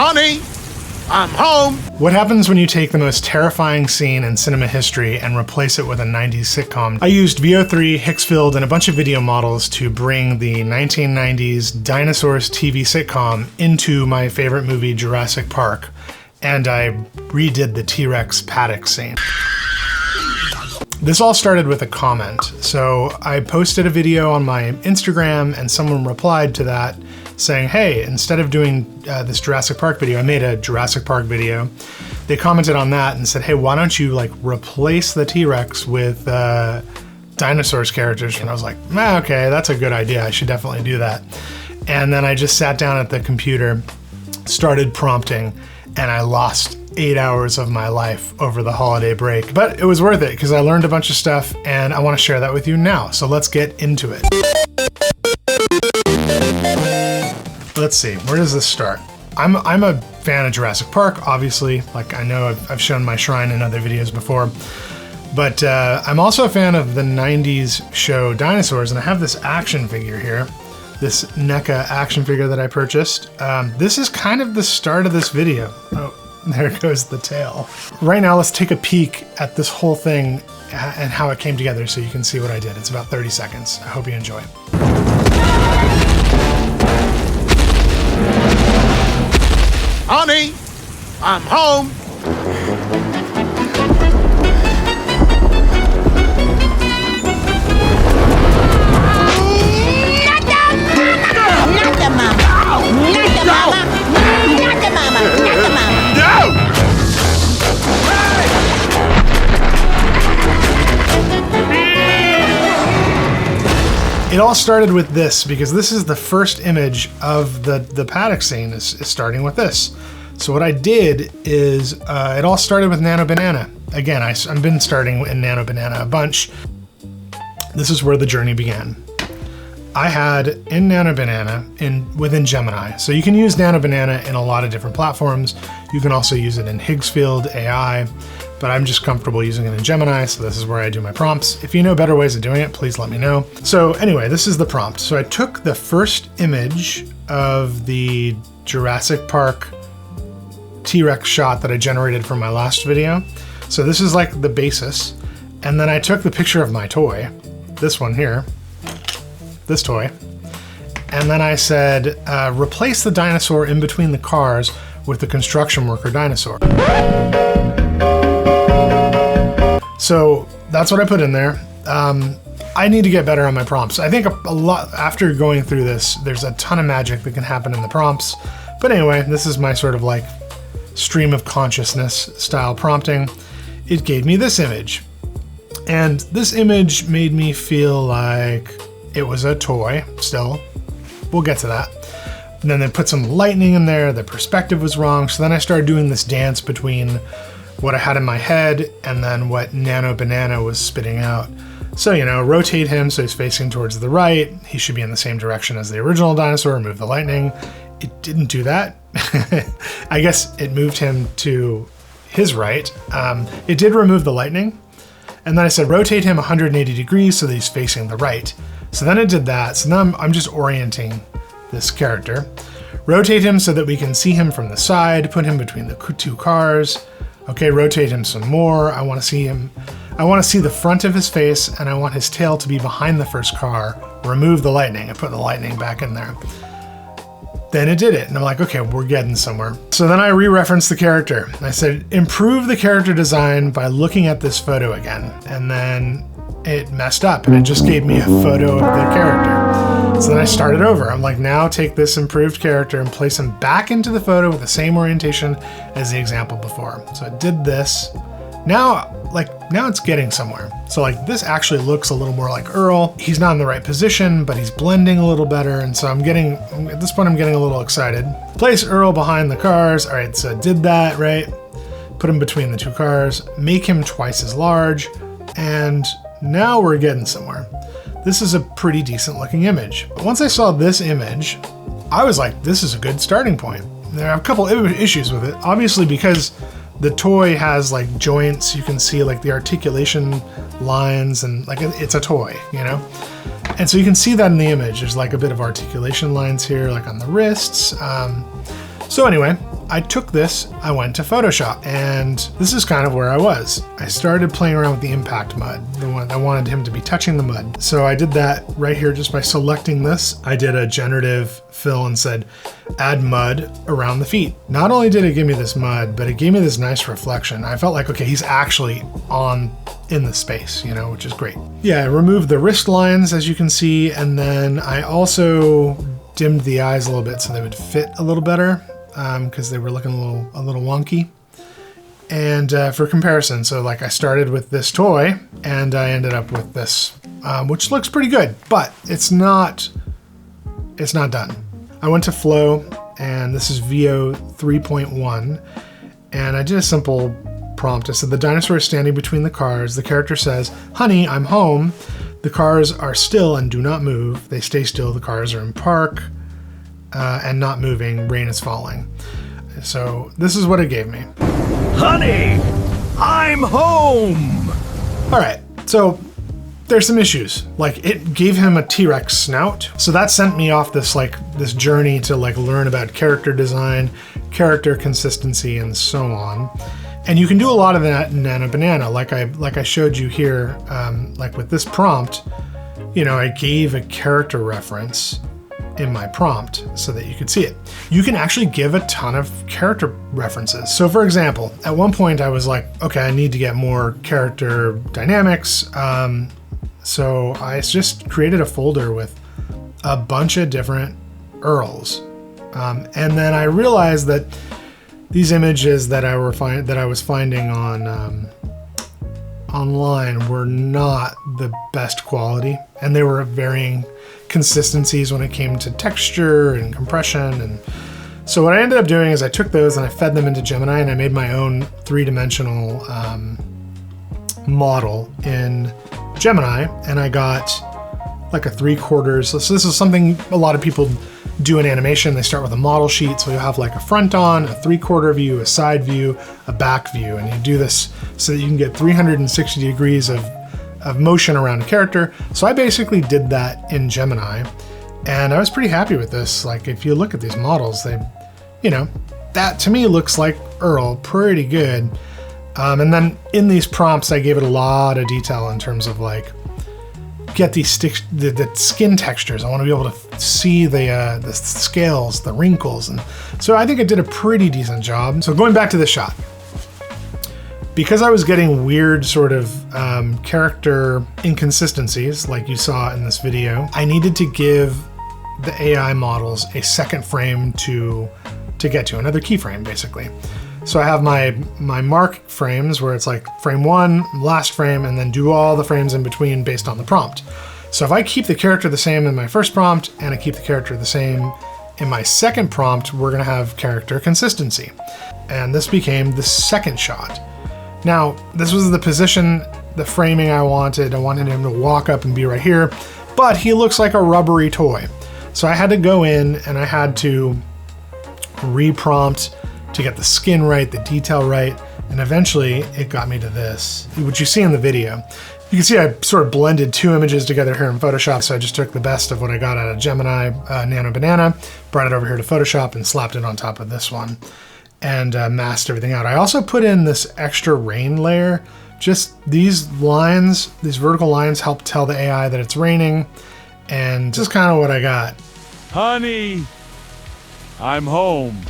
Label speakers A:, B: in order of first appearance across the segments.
A: Honey, I'm home.
B: What happens when you take the most terrifying scene in cinema history and replace it with a 90s sitcom? I used VO3, Higsfield, and a bunch of video models to bring the 1990s Dinosaurs TV sitcom into my favorite movie, Jurassic Park, and I redid the T-Rex paddock scene. This all started with a comment. So I posted a video on my Instagram and someone replied to that saying, hey, instead of doing this Jurassic Park video, I made a Jurassic Park video. They commented on that and said, hey, why don't you like replace the T-Rex with Dinosaurs characters? And I was like, okay, that's a good idea. I should definitely do that. And then I just sat down at the computer, started prompting, and I lost 8 hours of my life over the holiday break. But it was worth it because I learned a bunch of stuff and I want to share that with you now. So let's get into it. Let's see, where does this start? I'm a fan of Jurassic Park, obviously. Like I know I've shown my shrine in other videos before. But I'm also a fan of the 90s show Dinosaurs, and I have this action figure here. This NECA action figure that I purchased. This is kind of the start of this video. Oh, there goes the tail. Right now, let's take a peek at this whole thing and how it came together so you can see what I did. It's about 30 seconds. I hope you enjoy.
A: Honey, I'm home.
B: It all started with this because this is the first image of the paddock scene is starting with this. So what I did is it all started with Nano Banana. Again, I've been starting in Nano Banana a bunch. This is where the journey began. I had in Nano Banana within Gemini. So you can use Nano Banana in a lot of different platforms. You can also use it in Higsfield AI, but I'm just comfortable using it in Gemini, so this is where I do my prompts. If you know better ways of doing it, please let me know. So anyway, this is the prompt. So I took the first image of the Jurassic Park T-Rex shot that I generated from my last video. So this is like the basis. And then I took the picture of my toy, this one here, this toy. And then I said, replace the dinosaur in between the cars with the construction worker dinosaur. So that's what I put in there. I need to get better on my prompts. I think a lot, after going through this, there's a ton of magic that can happen in the prompts. But anyway, this is my sort of like stream of consciousness style prompting. It gave me this image. And this image made me feel like it was a toy still. We'll get to that. And then they put some lightning in there. The perspective was wrong. So then I started doing this dance between what I had in my head and then what Nano Banana was spitting out. So, you know, rotate him so he's facing towards the right. He should be in the same direction as the original dinosaur. Remove the lightning. It didn't do that. I guess it moved him to his right. It did remove the lightning. And then I said, rotate him 180 degrees so that he's facing the right. So then it did that. So now I'm just orienting this character. Rotate him so that we can see him from the side, put him between the two cars. Okay, rotate him some more. I want to see him. I want to see the front of his face and I want his tail to be behind the first car. Remove the lightning. I put the lightning back in there. Then it did it. And I'm like, okay, we're getting somewhere. So then I re-referenced the character. I said, improve the character design by looking at this photo again. And then it messed up and it just gave me a photo of the character. So then I started over. I'm like, now take this improved character and place him back into the photo with the same orientation as the example before. So I did this. Now it's getting somewhere. So like this actually looks a little more like Earl. He's not in the right position, but he's blending a little better. And so at this point I'm getting a little excited. Place Earl behind the cars. All right, so I did that, right? Put him between the two cars, make him twice as large. And now we're getting somewhere. This is a pretty decent looking image. But once I saw this image, I was like, this is a good starting point. There are a couple issues with it. Obviously because the toy has like joints, you can see like the articulation lines and like it's a toy, you know? And so you can see that in the image. There's like a bit of articulation lines here, like on the wrists. So anyway, I took this, I went to Photoshop, and this is kind of where I was. I started playing around with the impact mud, the one I wanted him to be touching the mud. So I did that right here just by selecting this. I did a generative fill and said, add mud around the feet. Not only did it give me this mud, but it gave me this nice reflection. I felt like, okay, he's actually in the space, you know, which is great. Yeah, I removed the wrist lines, as you can see, and then I also dimmed the eyes a little bit so they would fit a little better, because they were looking a little wonky. And for comparison, so like I started with this toy and I ended up with this, which looks pretty good, but it's not done. I went to Flow, and this is VO 3.1, and I did a simple prompt. I said, the dinosaur is standing between the cars. The character says, honey, I'm home. The cars are still and do not move. They stay still. The cars are in park and not moving. Rain is falling. So this is what it gave me.
A: Honey, I'm home.
B: All right, so there's some issues. Like, it gave him a T-Rex snout. So that sent me off this journey to learn about character design, character consistency, and so on. And you can do a lot of that in Nano Banana, like I showed you here, like with this prompt. You know, I gave a character reference in my prompt so that you could see it. You can actually give a ton of character references. So for example, at one point I was like, okay, I need to get more character dynamics. So I just created a folder with a bunch of different Earls. And then I realized that these images that I was finding on online were not the best quality, and they were varying consistencies when it came to texture and compression. And so what I ended up doing is I took those and I fed them into Gemini, and I made my own three-dimensional model in Gemini, and I got like a 3/4. So this is something a lot of people do in animation. They start with a model sheet, so you'll have like a front on, a 3/4 view, a side view, a back view, and you do this so that you can get 360 degrees of motion around a character. So I basically did that in Gemini, and I was pretty happy with this. Like, if you look at these models, they, you know, that to me looks like Earl pretty good. And then in these prompts, I gave it a lot of detail in terms of like, get the skin textures. I want to be able to see the scales, the wrinkles. And so I think it did a pretty decent job. So going back to the shot, because I was getting weird sort of character inconsistencies like you saw in this video, I needed to give the AI models a second frame to get to, another keyframe basically. So I have my mark frames where it's like frame 1, last frame, and then do all the frames in between based on the prompt. So if I keep the character the same in my first prompt and I keep the character the same in my second prompt, we're gonna have character consistency. And this became the second shot. Now, this was the position, the framing I wanted. I wanted him to walk up and be right here, but he looks like a rubbery toy. So I had to go in and I had to re-prompt to get the skin right, the detail right, and eventually it got me to this, which you see in the video. You can see I sort of blended two images together here in Photoshop, so I just took the best of what I got out of Gemini Nano Banana, brought it over here to Photoshop and slapped it on top of this one, and masked everything out. I also put in this extra rain layer. Just these lines, these vertical lines help tell the AI that it's raining, and just kind of what I got.
A: Honey, I'm home.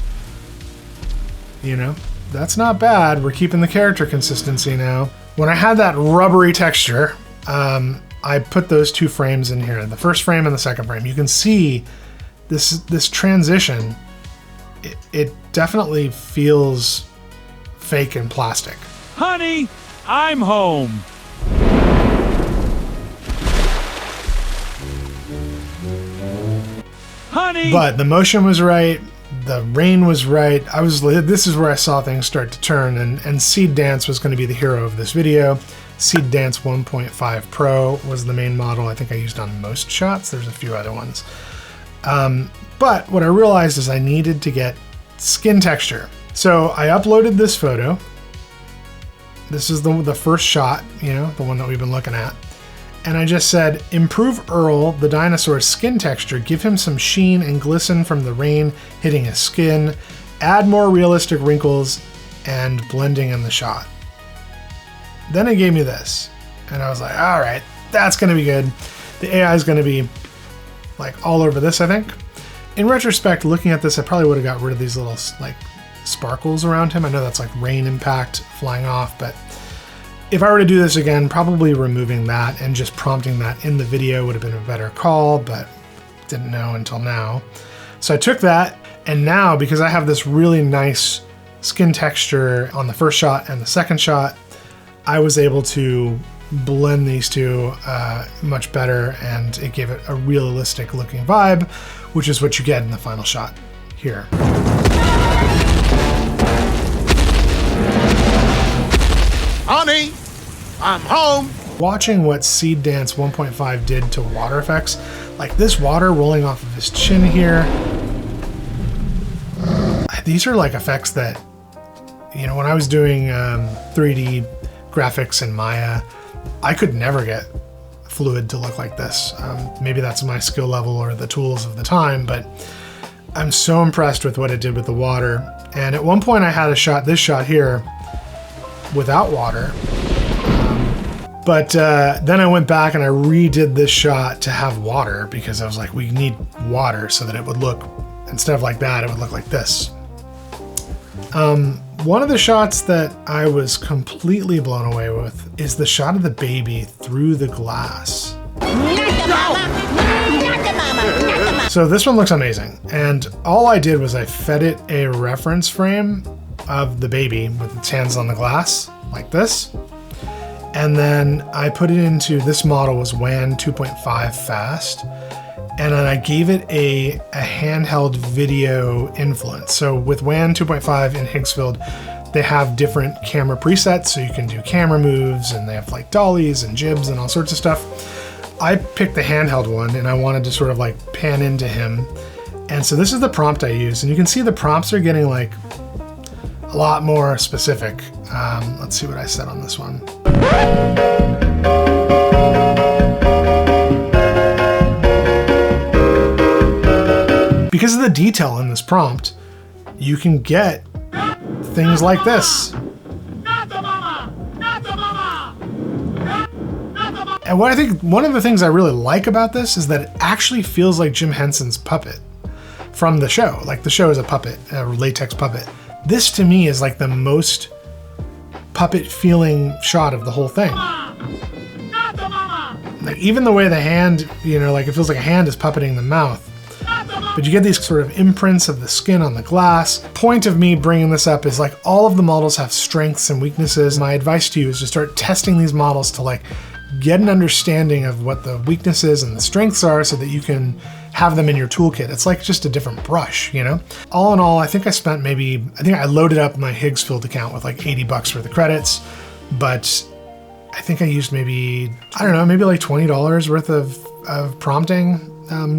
B: You know, that's not bad. We're keeping the character consistency now. When I had that rubbery texture, I put those two frames in here, the first frame and the second frame. You can see this transition. It definitely feels fake and plastic.
A: Honey, I'm home. Honey.
B: But the motion was right. The rain was right. This is where I saw things start to turn, and Seed Dance was going to be the hero of this video. Seed Dance 1.5 Pro was the main model I think I used on most shots. There's a few other ones. But what I realized is I needed to get skin texture. So I uploaded this photo. This is the first shot, you know, the one that we've been looking at. And I just said, improve Earl, the dinosaur's skin texture, give him some sheen and glisten from the rain hitting his skin, add more realistic wrinkles and blending in the shot. Then it gave me this, and I was like, all right, that's gonna be good. The AI is gonna be like all over this, I think. In retrospect, looking at this, I probably would have got rid of these little like sparkles around him. I know that's like rain impact flying off, but if I were to do this again, probably removing that and just prompting that in the video would have been a better call, but didn't know until now. So I took that, and now because I have this really nice skin texture on the first shot and the second shot, I was able to blend these two much better, and it gave it a realistic looking vibe, which is what you get in the final shot here.
A: Honey, I'm home.
B: Watching what Seed Dance 1.5 did to water effects, like this water rolling off of his chin here, these are like effects that, you know, when I was doing 3D graphics in Maya, I could never get fluid to look like this. Maybe that's my skill level or the tools of the time, but I'm so impressed with what it did with the water. And at one point I had a shot, this shot here, without water. But then I went back and I redid this shot to have water because I was like, we need water so that it would look, instead of like that, it would look like this. One of the shots that I was completely blown away with is the shot of the baby through the glass. So this one looks amazing. And all I did was I fed it a reference frame of the baby with its hands on the glass, like this. And then I put it into, this model was WAN 2.5 fast. And then I gave it a handheld video influence. So with WAN 2.5 in Higsfield, they have different camera presets, so you can do camera moves, and they have like dollies and jibs and all sorts of stuff. I picked the handheld one, and I wanted to sort of like pan into him. And so this is the prompt I used, and you can see the prompts are getting like a lot more specific. Let's see what I said on this one. Because of the detail in this prompt, you can get things like this. And what I think, one of the things I really like about this is that it actually feels like Jim Henson's puppet from the show. Like the show is a puppet, a latex puppet. This to me is like the most puppet feeling shot of the whole thing. Like even the way the hand, you know, like it feels like a hand is puppeting the mouth. But you get these sort of imprints of the skin on the glass. Point of me bringing this up is like all of the models have strengths and weaknesses. My advice to you is to start testing these models to like get an understanding of what the weaknesses and the strengths are so that you can have them in your toolkit. It's like just a different brush, you know? All in all, I think I spent maybe, I think I loaded up my Higsfield account with like 80 bucks for the credits, but I think I used maybe, I don't know, maybe like $20 worth of prompting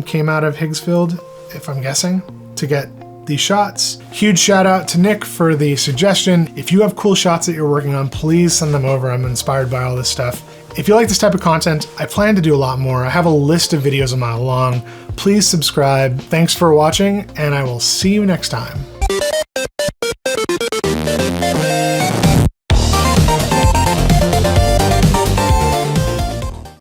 B: came out of Higsfield, if I'm guessing, to get these shots. Huge shout out to Nick for the suggestion. If you have cool shots that you're working on, please send them over. I'm inspired by all this stuff. If you like this type of content, I plan to do a lot more. I have a list of videos a mile long. Please subscribe. Thanks for watching, and I will see you next time.